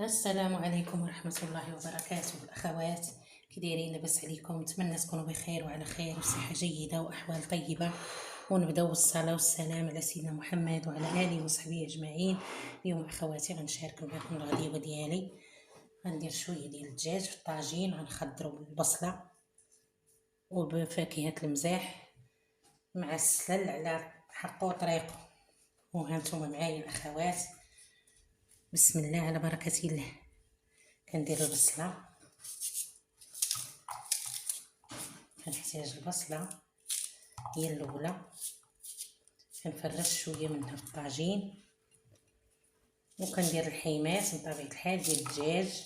السلام عليكم ورحمة الله وبركاته الأخوات. كي دايرين؟ لاباس عليكم؟ نتمنى تكونوا بخير وعلى خير وصحة جيدة وأحوال طيبة. ونبداو بالصلاة والسلام على سيدنا محمد وعلى آله وصحبه أجمعين. اليوم أخواتي غنشارك معكم الغديوة ديالي. غندير شوية ديال الدجاج في الطاجين، غنخضرو بالبصلة وبفاكهة المزاح مع السلل على حقه وطريقه. وهانتوما معايا الأخوات، بسم الله على بركة الله. كندير البصلة، كنحتاج البصلة هي الاولى، كنفرش شويه منها في الطاجين، وكندير الحيمات من طبيعه الحال ديال الدجاج،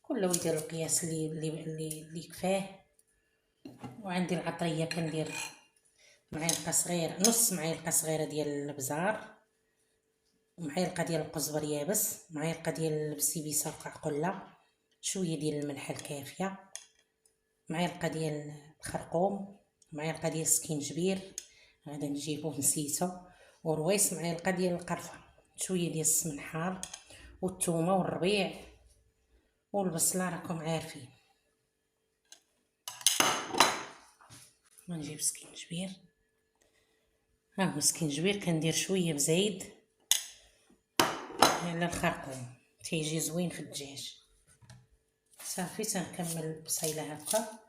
كل يدير القياس اللي يكفاه. وعندي العطريه كندير معلقه صغيره، نص معلقه صغيره ديال الابزار، معلقه ديال القزبر يابس، معلقه ديال البسيبيسه القعقله، شويه ديال الملح الكافيه، معلقه ديال الخرقوم، معلقه ديال السكينجبير هذا نجيبوه نسيتو، ورويس معلقه ديال القرفه، شويه ديال السمن حار والثومه والربيع والبصله راكم عارفين. غنجيب سكينجبير، ها هو سكينجبير، كندير شويه بزيد على الخرقوم تيجي زوين في الدجاج. صافي تنكمل البصيله هكا،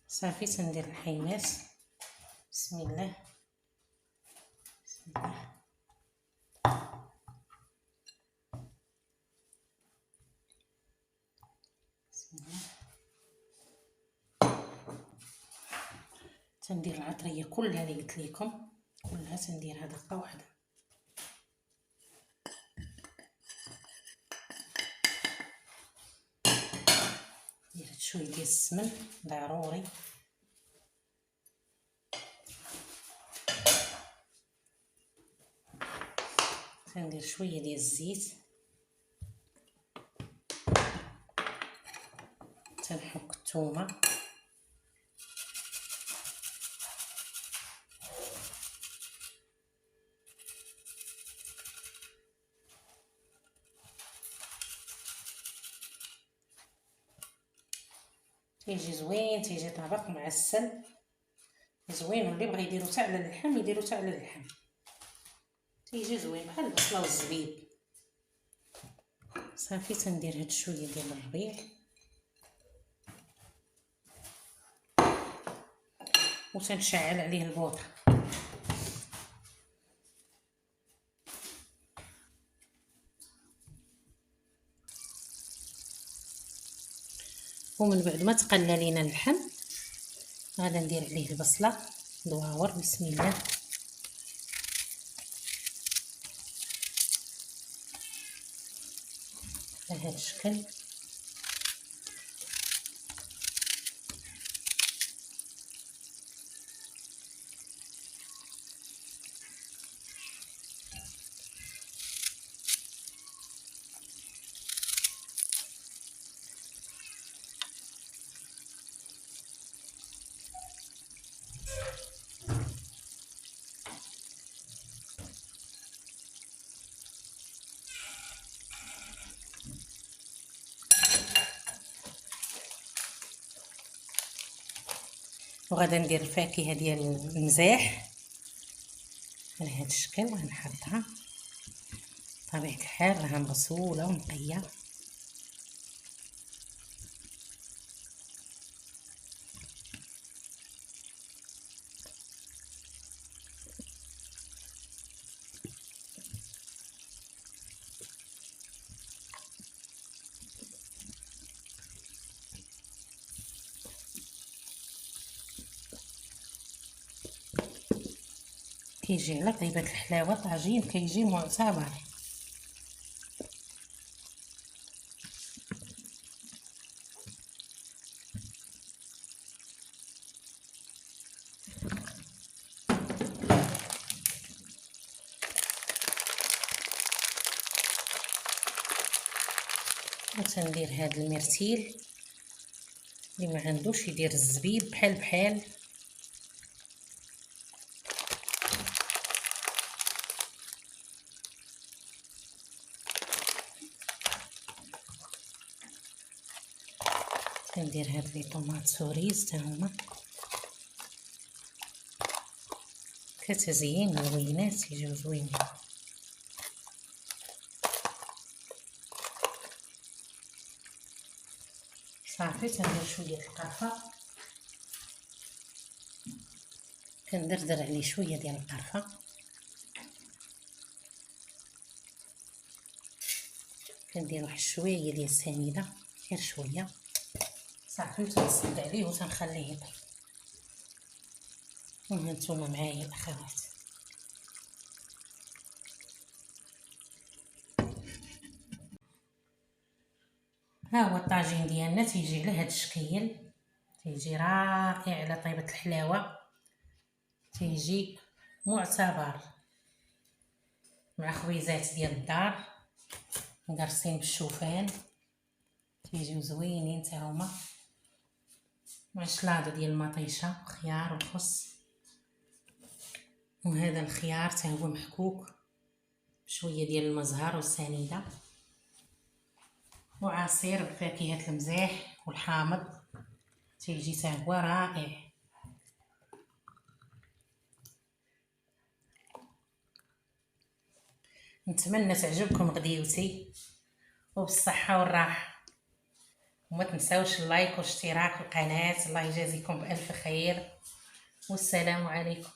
صافي تندير الحيمات. بسم الله بسم الله. بسم الله. تندير العطريه كلها اللي قلت لكم، كلها تنديرها دقه واحده. درت شويه ديال السمن ضروري، تندير شويه ديال الزيت، تنحك الثومه، تيجي زوين، تيجي طبق معسل زوين. واللي بغى يديرو حتى على اللحم يديرو حتى على اللحم، تيجي زوين بحال البصله والزبيب. صافي تندير هاد شويه ديال الربيع وتنشعل عليه البوطه، ومن بعد ما تقلى لينا اللحم غادا ندير عليه البصله دواور. بسم الله. على هاد الشكل وغادا ندير الفاكهه ديال المزاح على هاد الشكل، غنحطها بطبيعه الحال راها مغسوله ونقيه. كيجي على طيبه الحلاوه طاجين كيجي معتبر. وتندير هاد المرتيل. اللي ما عندوش يدير الزبيب بحال بحال. كندير هاد لي طوماط سوريز تا هما كتزيين زوينات، يجيو زوينين. صافي تندير شويه القرفه، كندردر عليه شويه ديال القرفه، كندير واحد شويه ديال السنيده، غير شويه صافي، وتنصب عليه وتنخليه يطيب. وها نتوما معايا الاخوات. ها هو الطاجين ديالنا تيجي على هاد الشكل، تيجي رائع على طيبه الحلاوه، تيجي معتبر مع خويزات ديال الدار مقرصين بالشوفان، تيجيو زوينين حتى هما، مع شلاضه ديال المطيشه وخيار وخس. وهذا الخيار حتى هو محكوك بشويه ديال المزهر والسنيده، وعصير بفاكهه المزاح والحامض، تيجي حتى هو رائع. نتمنى تعجبكم غديوتي وبالصحه والراحه، وما تنساوش اللايك واشتراك القناه. الله يجازيكم بألف خير، والسلام عليكم.